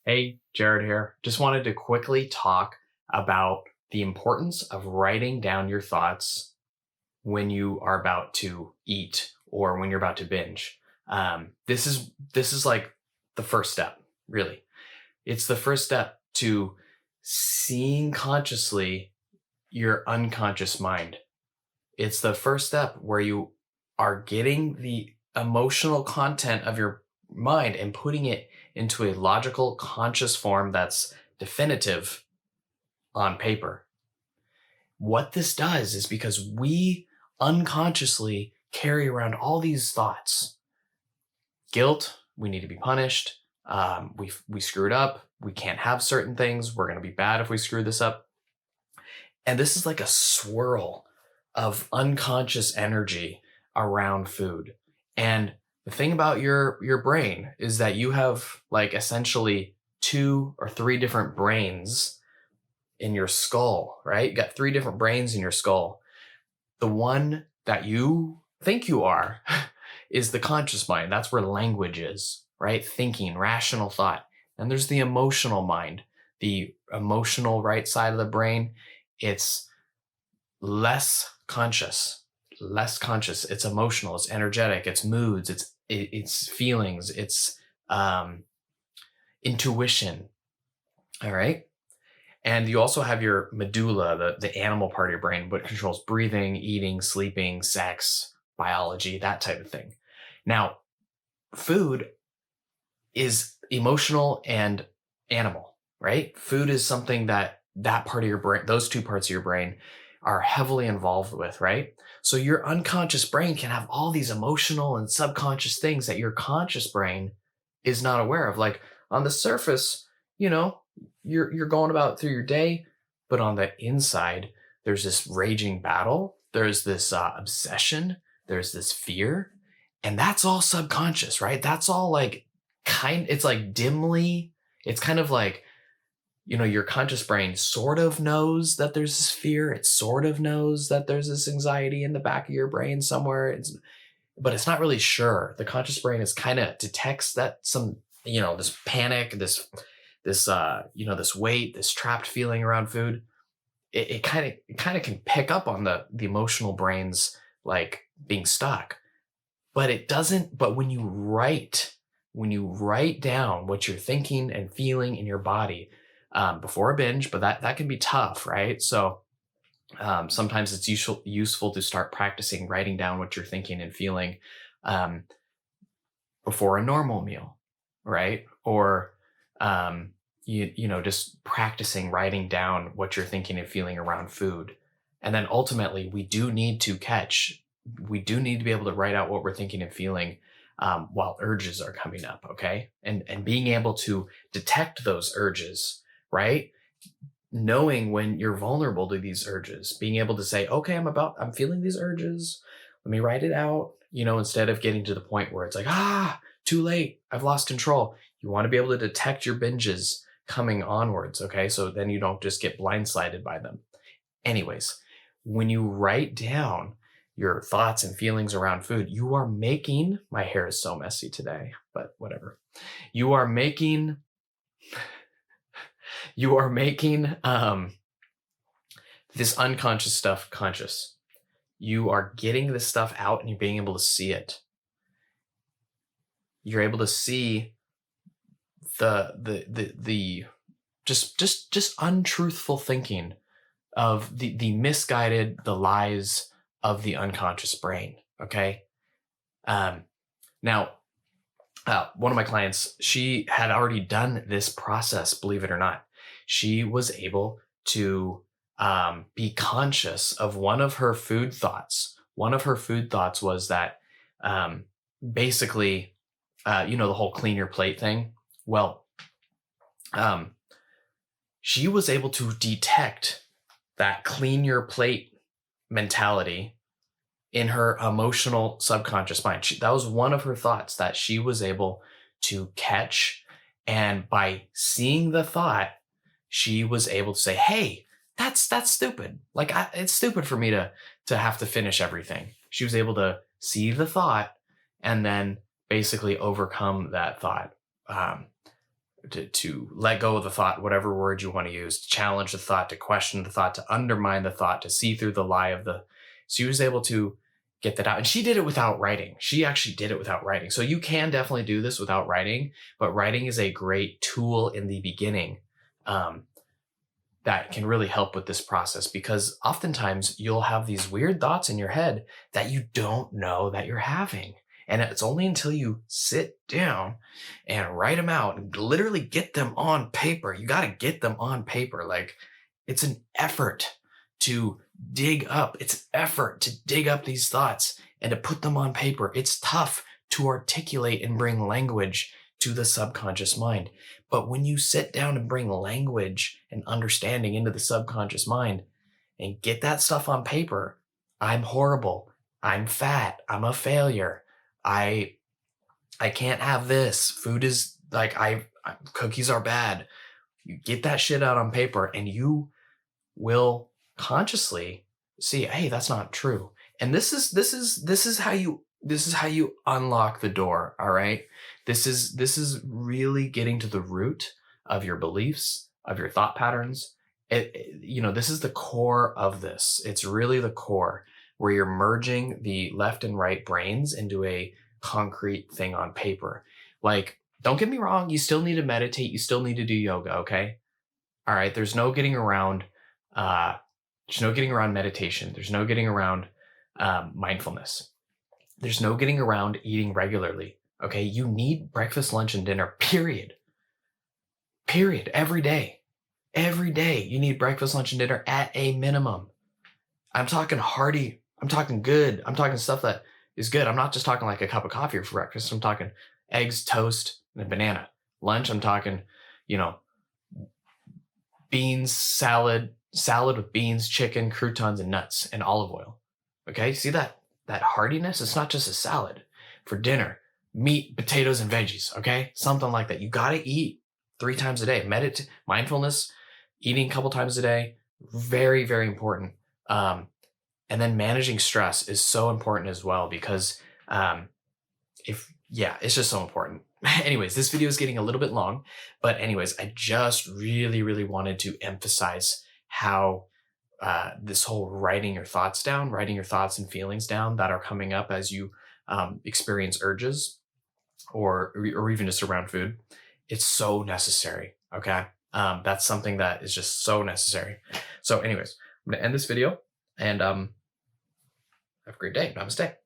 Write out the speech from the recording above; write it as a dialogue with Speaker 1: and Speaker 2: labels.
Speaker 1: Hey, Jared here. Just wanted to quickly talk about the importance of writing down your thoughts when you are about to eat or when you're about to binge. This is like the first step, really. It's the first step to seeing consciously your unconscious mind. It's the first step where you are getting the emotional content of your mind and putting it into a logical, conscious form that's definitive on paper. What this does is because we unconsciously carry around all these thoughts: guilt, we need to be punished, we screwed up, we can't have certain things, we're going to be bad if we screw this up. And this is like a swirl of unconscious energy around food. And the thing about your brain is that you have like essentially two or three different brains in your skull, right? You got three different brains in your skull. The one that you think you are is the conscious mind. That's where language is, right? Thinking, rational thought. And there's the emotional mind, the emotional right side of the brain. It's less conscious, It's emotional, it's energetic, it's moods, it's feelings, it's intuition. All right. And you also have your medulla, the animal part of your brain, what controls breathing, eating, sleeping, sex, biology, that type of thing. Now, food is emotional and animal, right? Food is something that part of your brain, those two parts of your brain are heavily involved with, right? So your unconscious brain can have all these emotional and subconscious things that your conscious brain is not aware of. Like on the surface, you're going about through your day, but on the inside, there's this raging battle. There's this obsession. There's this fear, and that's all subconscious, right? That's all like it's like dimly. It's kind of like your conscious brain sort of knows that there's this fear. It sort of knows that there's this anxiety in the back of your brain somewhere. But it's not really sure. The conscious brain is kind of detects that this panic, this weight, this trapped feeling around food. It kind of can pick up on the emotional brain's like being stuck, but it doesn't. But when you write down what you're thinking and feeling in your body before a binge, but that can be tough, right? So sometimes it's useful to start practicing writing down what you're thinking and feeling before a normal meal, right? Or just practicing writing down what you're thinking and feeling around food. And then ultimately, we do need to be able to write out what we're thinking and feeling while urges are coming up, okay? And being able to detect those urges, right? Knowing when you're vulnerable to these urges, being able to say, okay, I'm feeling these urges. Let me write it out, instead of getting to the point where it's like, too late, I've lost control. You want to be able to detect your binges coming onwards, okay? So then you don't just get blindsided by them. Anyways, when you write down your thoughts and feelings around food, you are making, my hair is so messy today, but whatever. You are making this unconscious stuff conscious. You are getting this stuff out and you're being able to see it. You're able to see the just untruthful thinking of the misguided, the lies of the unconscious brain. Okay. Now, one of my clients, she had already done this process, believe it or not. She was able to be conscious of one of her food thoughts. One of her food thoughts was that basically, the whole clean your plate thing. Well, she was able to detect that clean your plate mentality in her emotional subconscious mind. That was one of her thoughts that she was able to catch. And by seeing the thought, she was able to say, hey, that's stupid. Like it's stupid for me to have to finish everything. She was able to see the thought and then basically overcome that thought to let go of the thought, whatever word you want to use, to challenge the thought, to question the thought, to undermine the thought, to see through the lie of the. She was able to get that out, and she did it without writing. She actually did it without writing. So you can definitely do this without writing, but writing is a great tool in the beginning. That can really help with this process, because oftentimes you'll have these weird thoughts in your head that you don't know that you're having. And it's only until you sit down and write them out and literally get them on paper. You got to get them on paper. Like, it's an effort to dig up. It's effort to dig up these thoughts and to put them on paper. It's tough to articulate and bring language to the subconscious mind. But when you sit down and bring language and understanding into the subconscious mind and get that stuff on paper, I'm horrible, I'm fat, I'm a failure, I can't have this, food is like, cookies are bad. You get that shit out on paper and you will consciously see, hey, that's not true. And this is how you unlock the door. All right. This is really getting to the root of your beliefs, of your thought patterns. This is the core of this. It's really the core, where you're merging the left and right brains into a concrete thing on paper. Like, don't get me wrong, you still need to meditate, you still need to do yoga, okay? All right, there's no getting around meditation. There's no getting around mindfulness. There's no getting around eating regularly. Okay, you need breakfast, lunch, and dinner, period. Period. Every day. Every day you need breakfast, lunch, and dinner at a minimum. I'm talking hearty. I'm talking good. I'm talking stuff that is good. I'm not just talking like a cup of coffee for breakfast. I'm talking eggs, toast, and a banana. Lunch, I'm talking, beans, salad with beans, chicken, croutons, and nuts, and olive oil. Okay, see that heartiness? It's not just a salad. For dinner, meat, potatoes, and veggies. Okay, something like that. You got to eat 3 times a day. Mindfulness, eating a couple times a day, very, very important. And then managing stress is so important as well, because it's just so important. Anyways, this video is getting a little bit long, but anyways, I just really, really wanted to emphasize how this whole writing your thoughts and feelings down that are coming up as you experience urges or even just around food, it's so necessary. Okay. That's something that is just so necessary. So anyways, I'm going to end this video and have a great day. Namaste.